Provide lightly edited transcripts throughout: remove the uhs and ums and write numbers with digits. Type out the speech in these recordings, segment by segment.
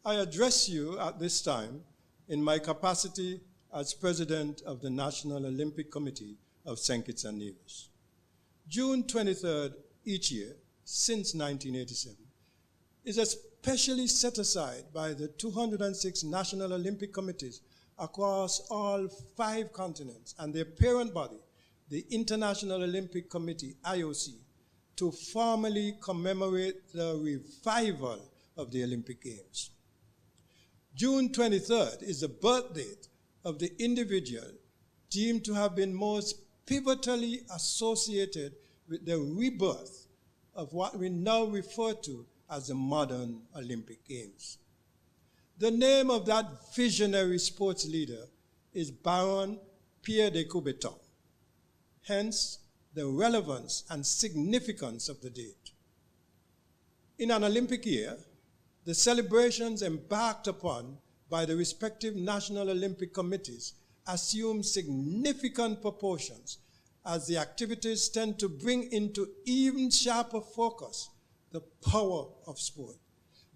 I address you at this time in my capacity as President of the National Olympic Committee of St. Kitts and Nevis. June 23rd each year, since 1987, is especially set aside by the 206 National Olympic Committees across all 5 continents and their parent body, the International Olympic Committee, IOC, to formally commemorate the revival of the Olympic Games. June 23rd is the birth date of the individual deemed to have been most pivotally associated with the rebirth of what we now refer to as the modern Olympic Games. The name of that visionary sports leader is Baron Pierre de Coubertin, hence the relevance and significance of the date. In an Olympic year, the celebrations embarked upon by the respective National Olympic Committees assume significant proportions as the activities tend to bring into even sharper focus the power of sport,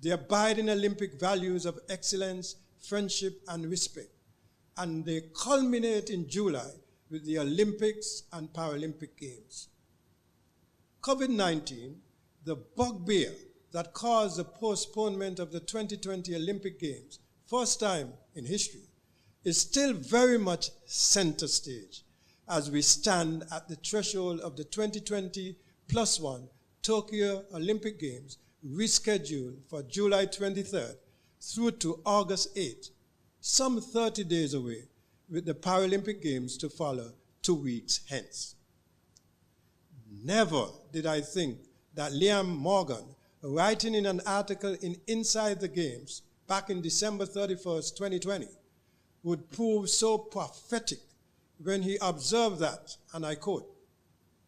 the abiding Olympic values of excellence, friendship, and respect, and they culminate in July with the Olympics and Paralympic Games. COVID-19, the bugbear that caused the postponement of the 2020 Olympic Games, first time in history, is still very much center stage as we stand at the threshold of the 2020+1 Tokyo Olympic Games rescheduled for July 23rd through to August 8th, some 30 days away, with the Paralympic Games to follow 2 weeks hence. Never did I think that Liam Morgan, writing in an article in Inside the Games back in December 31st, 2020, would prove so prophetic when he observed that, and I quote,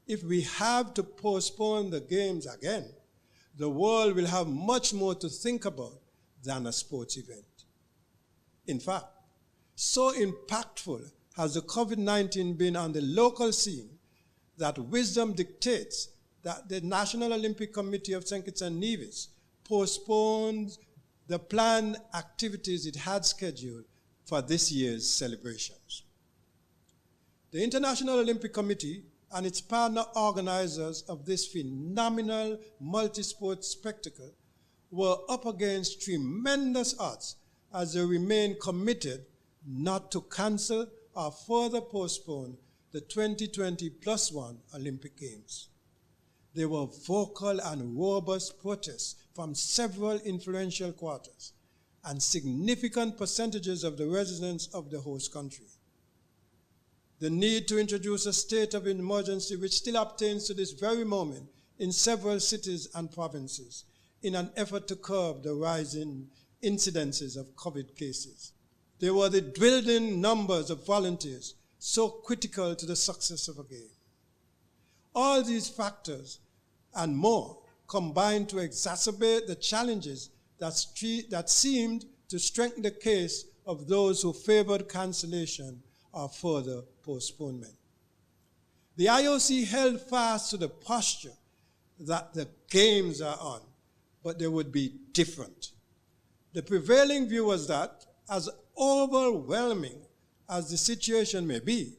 "If we have to postpone the Games again, the world will have much more to think about than a sports event." In fact, so impactful has the COVID-19 been on the local scene that wisdom dictates that the National Olympic Committee of St. Kitts and Nevis postponed the planned activities it had scheduled for this year's celebrations. The International Olympic Committee and its partner organizers of this phenomenal multi-sport spectacle were up against tremendous odds as they remained committed not to cancel or further postpone the 2020+1 Olympic Games. There were vocal and robust protests from several influential quarters and significant percentages of the residents of the host country. The need to introduce a state of emergency, which still obtains to this very moment in several cities and provinces, in an effort to curb the rising incidences of COVID cases. There were the dwindling numbers of volunteers, so critical to the success of a game. All these factors and more combined to exacerbate the challenges that seemed to strengthen the case of those who favored cancellation or further postponement. The IOC held fast to the posture that the games are on, but they would be different. The prevailing view was that, as overwhelming as the situation may be,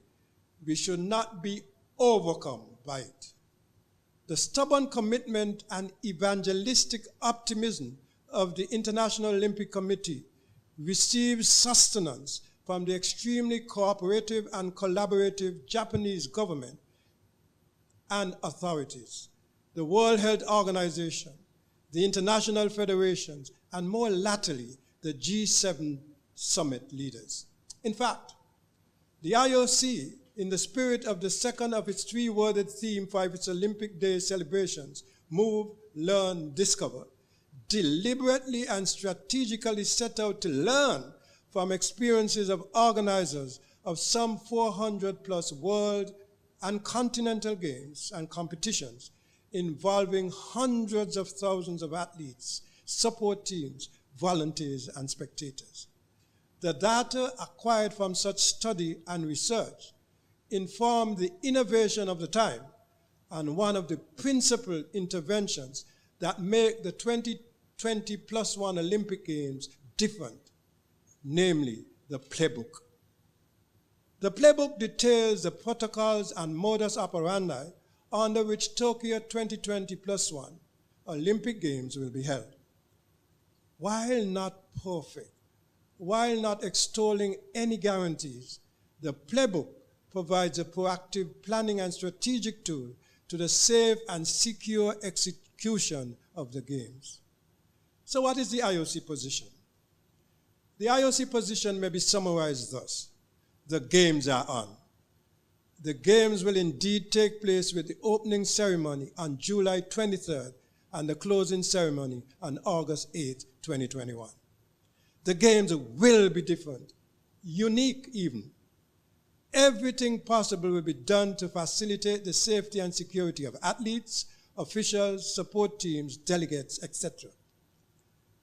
we should not be overcome by it. The stubborn commitment and evangelistic optimism of the International Olympic Committee receives sustenance from the extremely cooperative and collaborative Japanese government and authorities, the World Health Organization, the international federations, and more latterly, the G7 summit leaders. In fact, the IOC, in the spirit of the second of its 3-worded theme for its Olympic Day celebrations, Move, Learn, Discover, deliberately and strategically set out to learn from experiences of organizers of some 400+ world and continental games and competitions involving hundreds of thousands of athletes, support teams, volunteers, and spectators. The data acquired from such study and research informed the innovation of the time and one of the principal interventions that make the 2020+1 Olympic Games different, namely the playbook. The playbook details the protocols and modus operandi under which Tokyo 2020+1 Olympic Games will be held. While not perfect, while not extolling any guarantees, the playbook provides a proactive planning and strategic tool to the safe and secure execution of the Games. So what is the IOC position? The IOC position may be summarized thus. The Games are on. The Games will indeed take place with the opening ceremony on July 23rd and the closing ceremony on August 8, 2021. The Games will be different, unique even. Everything possible will be done to facilitate the safety and security of athletes, officials, support teams, delegates, etc.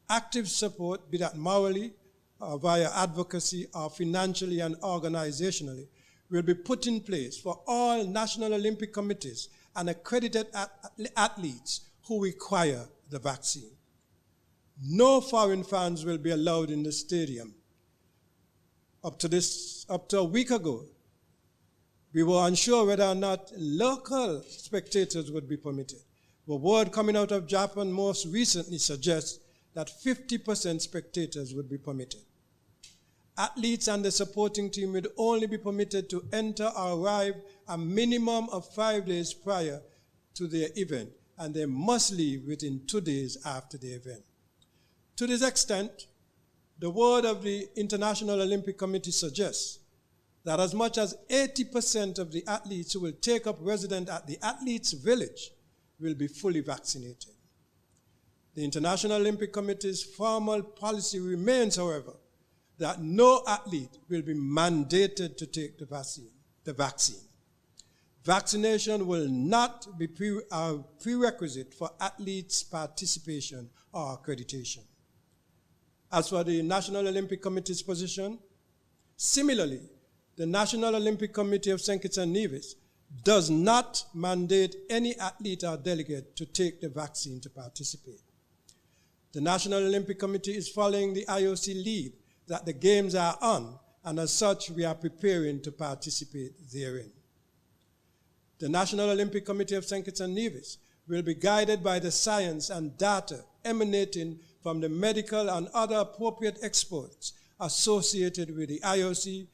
Active support, be that morally, or via advocacy, or financially and organizationally, will be put in place for all National Olympic Committees and accredited athletes who require the vaccine. No foreign fans will be allowed in the stadium. Up to a week ago, we were unsure whether or not local spectators would be permitted. The word coming out of Japan most recently suggests that 50% spectators would be permitted. Athletes and the supporting team would only be permitted to enter or arrive a minimum of 5 days prior to their event, and they must leave within 2 days after the event. To this extent, the word of the International Olympic Committee suggests that as much as 80% of the athletes who will take up residence at the athletes' village will be fully vaccinated. The International Olympic Committee's formal policy remains, however, that no athlete will be mandated to take the vaccine. Vaccination will not be a prerequisite for athletes' participation or accreditation. As for the National Olympic Committee's position, similarly, the National Olympic Committee of St. Kitts and Nevis does not mandate any athlete or delegate to take the vaccine to participate. The National Olympic Committee is following the IOC lead that the Games are on, and as such, we are preparing to participate therein. The National Olympic Committee of St. Kitts and Nevis will be guided by the science and data emanating from the medical and other appropriate experts associated with the IOC,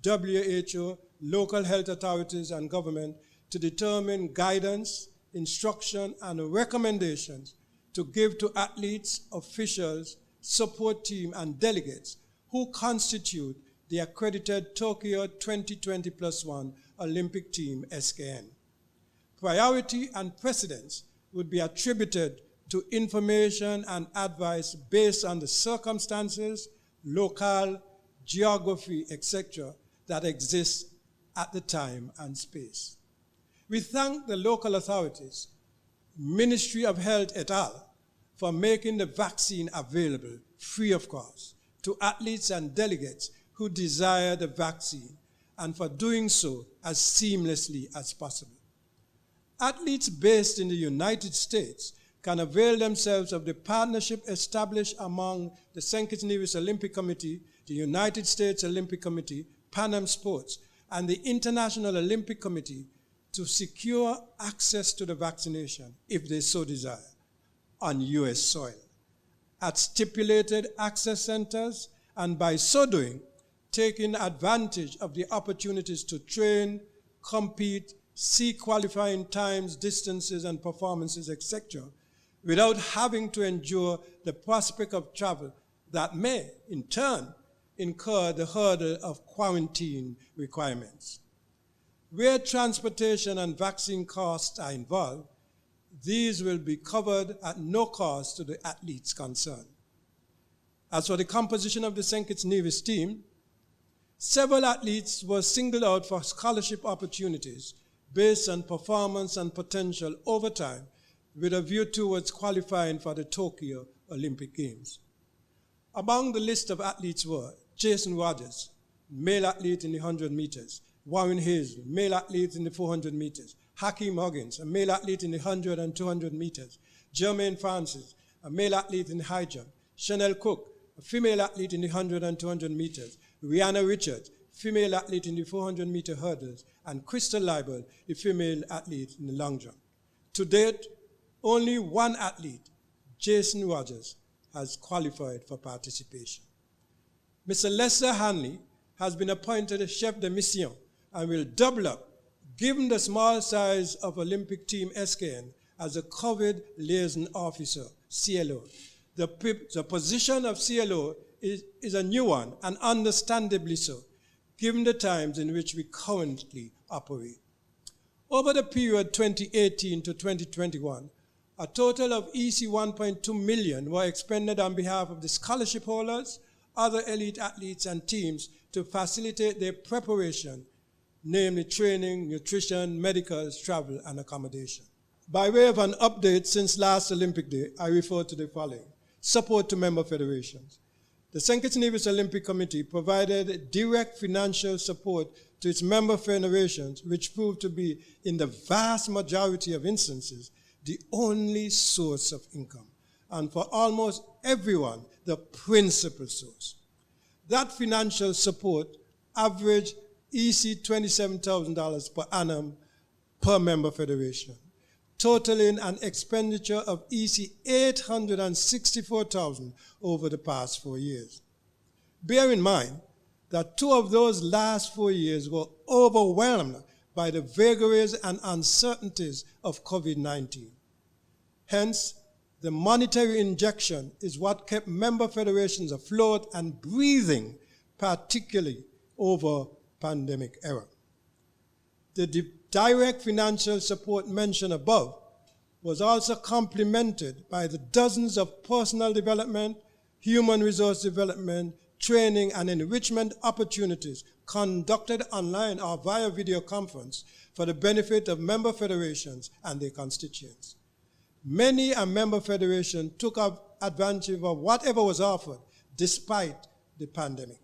WHO, local health authorities, and government to determine guidance, instruction, and recommendations to give to athletes, officials, support team, and delegates who constitute the accredited Tokyo 2020+1 Olympic team, SKN. Priority and precedence would be attributed to information and advice based on the circumstances, locale, geography, etc., that exist at the time and space. We thank the local authorities, Ministry of Health et al., for making the vaccine available, free of cost, to athletes and delegates who desire the vaccine, and for doing so as seamlessly as possible. Athletes based in the United States can avail themselves of the partnership established among the St. Kitts and Nevis Olympic Committee, the United States Olympic Committee, Pan Am Sports, and the International Olympic Committee to secure access to the vaccination, if they so desire, on U.S. soil, at stipulated access centers, and by so doing, taking advantage of the opportunities to train, compete, see qualifying times, distances, and performances, etc., without having to endure the prospect of travel that may, in turn, incur the hurdle of quarantine requirements. Where transportation and vaccine costs are involved, these will be covered at no cost to the athletes concerned. As for the composition of the St. Kitts Nevis team, several athletes were singled out for scholarship opportunities based on performance and potential over time with a view towards qualifying for the Tokyo Olympic Games. Among the list of athletes were Jason Rogers, male athlete in the 100 meters, Warren Hazel, male athlete in the 400 meters, Hakeem Huggins, a male athlete in the 100 and 200 meters, Jermaine Francis, a male athlete in the high jump, Chanel Cook, a female athlete in the 100 and 200 meters, Rihanna Richards, female athlete in the 400-meter hurdles, and Crystal Leibel, the female athlete in the long jump. To date, only one athlete, Jason Rogers, has qualified for participation. Mr. Lester Hanley has been appointed a chef de mission and will double up, given the small size of Olympic Team SKN, as a COVID liaison officer, CLO. The position of CLO is a new one, and understandably so, given the times in which we currently operate. Over the period 2018 to 2021, a total of EC 1.2 million were expended on behalf of the scholarship holders, other elite athletes and teams to facilitate their preparation, namely training, nutrition, medicals, travel, and accommodation. By way of an update since last Olympic Day, I refer to the following. Support to member federations. The St. Kitts Nevis Olympic Committee provided direct financial support to its member federations, which proved to be, in the vast majority of instances, the only source of income, and for almost everyone, the principal source. That financial support averaged EC $27,000 per annum per member federation, totaling an expenditure of EC $864,000 over the past 4 years. Bear in mind that 2 of those last 4 years were overwhelmed by the vagaries and uncertainties of COVID-19. Hence, the monetary injection is what kept member federations afloat and breathing, particularly over pandemic era. The direct financial support mentioned above was also complemented by the dozens of personal development, human resource development, training, and enrichment opportunities conducted online or via video conference for the benefit of member federations and their constituents. Many a member federation took advantage of whatever was offered despite the pandemic.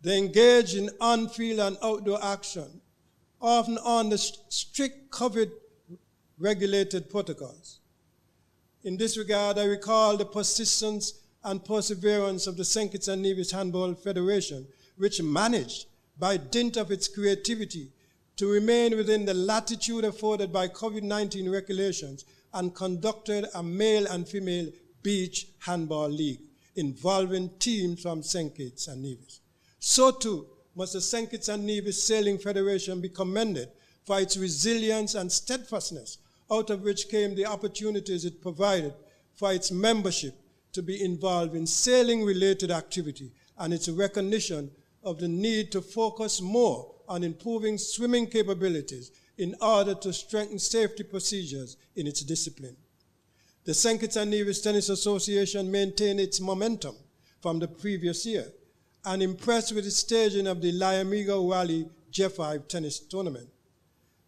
They engaged in on-field and outdoor action, often under strict COVID-regulated protocols. In this regard, I recall the persistence and perseverance of the St. Kitts and Nevis Handball Federation, which managed, by dint of its creativity, to remain within the latitude afforded by COVID-19 regulations and conducted a male and female beach handball league involving teams from St. Kitts and Nevis. So too must the St. Kitts and Nevis Sailing Federation be commended for its resilience and steadfastness, out of which came the opportunities it provided for its membership to be involved in sailing-related activity and its recognition of the need to focus more on improving swimming capabilities in order to strengthen safety procedures in its discipline. The St. Kitts and Nevis Tennis Association maintained its momentum from the previous year and impressed with its staging of the Liamigo Rally J5 tennis tournament.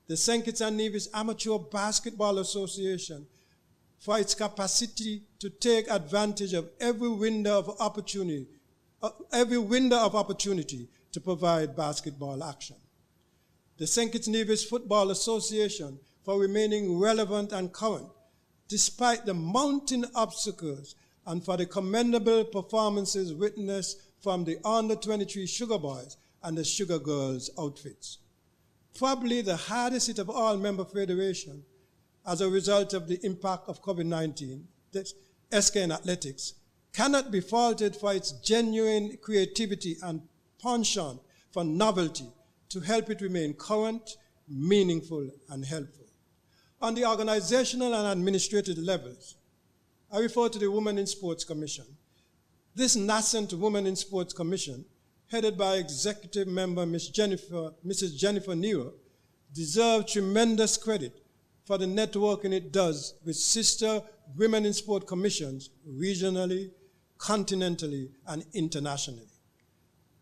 The St. Kitts and Nevis Amateur Basketball Association, for its capacity to take advantage of every window of opportunity to provide basketball action. The St. Kitts Nevis Football Association, for remaining relevant and current, despite the mounting obstacles, and for the commendable performances witnessed from the under-23 Sugar Boys and the Sugar Girls outfits. Probably the hardest hit of all member federations as a result of the impact of COVID-19, the SKN Athletics, cannot be faulted for its genuine creativity and penchant for novelty to help it remain current, meaningful, and helpful. On the organizational and administrative levels, I refer to the Women in Sports Commission. This nascent Women in Sports Commission, headed by executive member Mrs. Jennifer Nero, deserves tremendous credit for the networking it does with sister Women in Sport Commissions regionally, continentally, and internationally.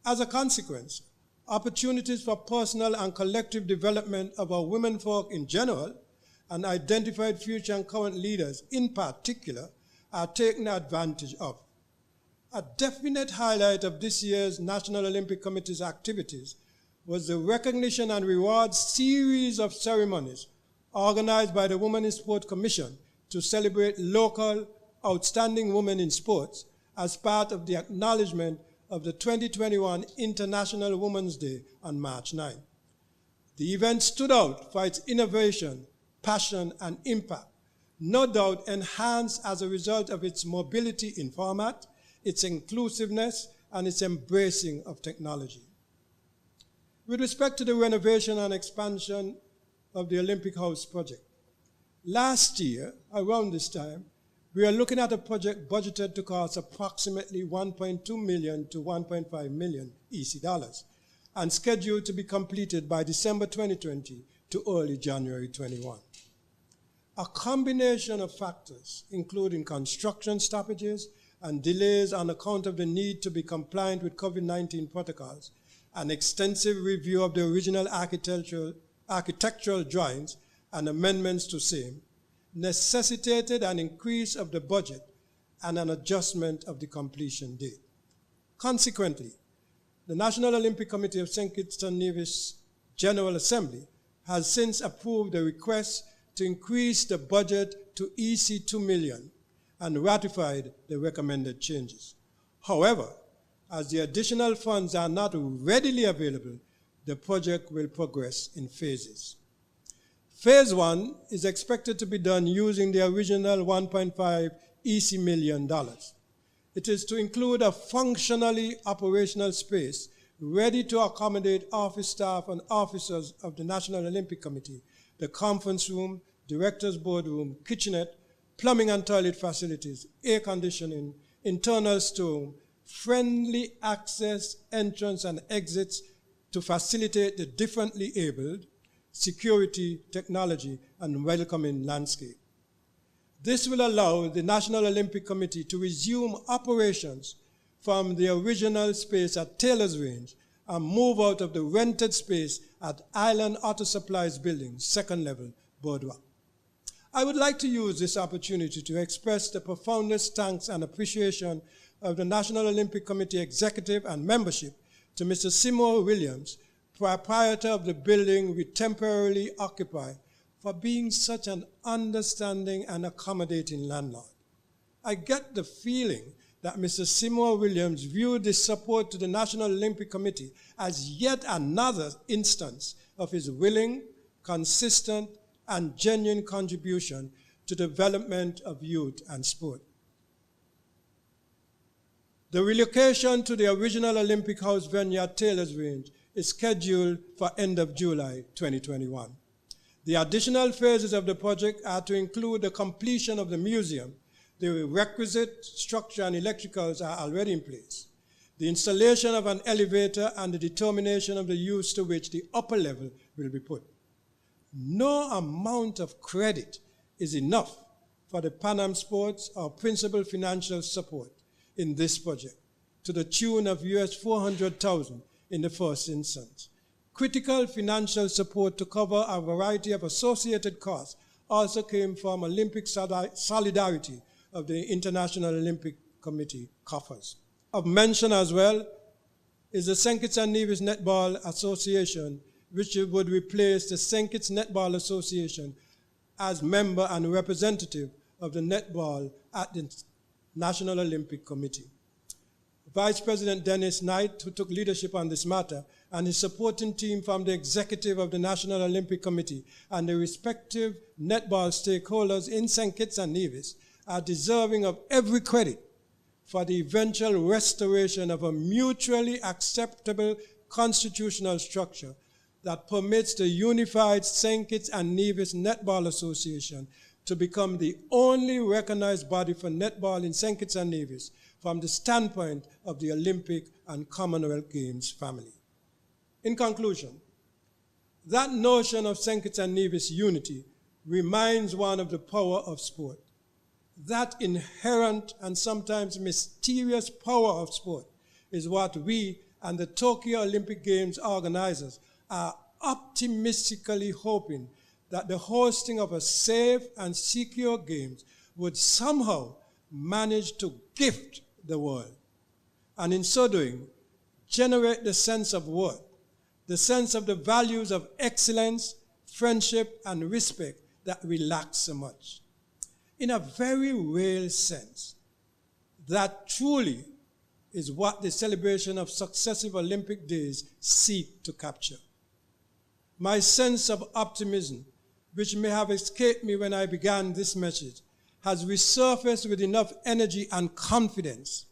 As a consequence, opportunities for personal and collective development of our women folk in general and identified future and current leaders in particular are taken advantage of. A definite highlight of this year's National Olympic Committee's activities was the recognition and reward series of ceremonies organized by the Women in Sport Commission to celebrate local, Outstanding Women in Sports as part of the acknowledgement of the 2021 International Women's Day on March 9. The event stood out for its innovation, passion, and impact, no doubt enhanced as a result of its mobility in format, its inclusiveness, and its embracing of technology. With respect to the renovation and expansion of the Olympic House project, last year, around this time, we are looking at a project budgeted to cost approximately 1.2 million to 1.5 million EC dollars and scheduled to be completed by December 2020 to early January 21. A combination of factors, including construction stoppages and delays on account of the need to be compliant with COVID-19 protocols, an extensive review of the original architectural drawings and amendments to same, necessitated an increase of the budget and an adjustment of the completion date. Consequently, the National Olympic Committee of St. Kitts and Nevis General Assembly has since approved a request to increase the budget to EC 2 million and ratified the recommended changes. However, as the additional funds are not readily available, the project will progress in phases. Phase 1 is expected to be done using the original 1.5 EC million dollars. It is to include a functionally operational space ready to accommodate office staff and officers of the National Olympic Committee, the conference room, director's boardroom, kitchenette, plumbing and toilet facilities, air conditioning, internal storeroom, friendly access, entrance, and exits to facilitate the differently abled, security, technology, and welcoming landscape. This will allow the National Olympic Committee to resume operations from the original space at Taylor's Range and move out of the rented space at Island Auto Supplies Building, second level, Boardwalk. I would like to use this opportunity to express the profoundest thanks and appreciation of the National Olympic Committee executive and membership to Mr. Seymour Williams, proprietor of the building we temporarily occupy, for being such an understanding and accommodating landlord. I get the feeling that Mr. Seymour Williams viewed this support to the National Olympic Committee as yet another instance of his willing, consistent, and genuine contribution to the development of youth and sport. The relocation to the original Olympic House venue at Taylor's Range is scheduled for end of July 2021. The additional phases of the project are to include the completion of the museum. The requisite structure and electricals are already in place, the installation of an elevator, and the determination of the use to which the upper level will be put. No amount of credit is enough for the Pan Am Sports or principal financial support in this project, to the tune of US $400,000 in the first instance. Critical financial support to cover a variety of associated costs also came from Olympic solidarity of the International Olympic Committee coffers. Of mention as well is the St. Kitts and Nevis Netball Association, which would replace the St. Kitts Netball Association as member and representative of the netball at the National Olympic Committee. Vice President Dennis Knight, who took leadership on this matter, and his supporting team from the executive of the National Olympic Committee and the respective netball stakeholders in St. Kitts and Nevis are deserving of every credit for the eventual restoration of a mutually acceptable constitutional structure that permits the unified St. Kitts and Nevis Netball Association to become the only recognized body for netball in St. Kitts and Nevis from the standpoint of the Olympic and Commonwealth Games family. In conclusion, that notion of St. Kitts and Nevis unity reminds one of the power of sport. That inherent and sometimes mysterious power of sport is what we and the Tokyo Olympic Games organizers are optimistically hoping that the hosting of a safe and secure games would somehow manage to gift the world, and in so doing, generate the sense of worth, the sense of the values of excellence, friendship, and respect that we lack so much. in a very real sense. That truly is what the celebration of successive Olympic days seek to capture. My sense of optimism, which may have escaped me when I began this message, has resurfaced with enough energy and confidence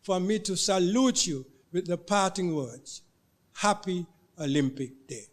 for me to salute you with the parting words, Happy Olympic Day.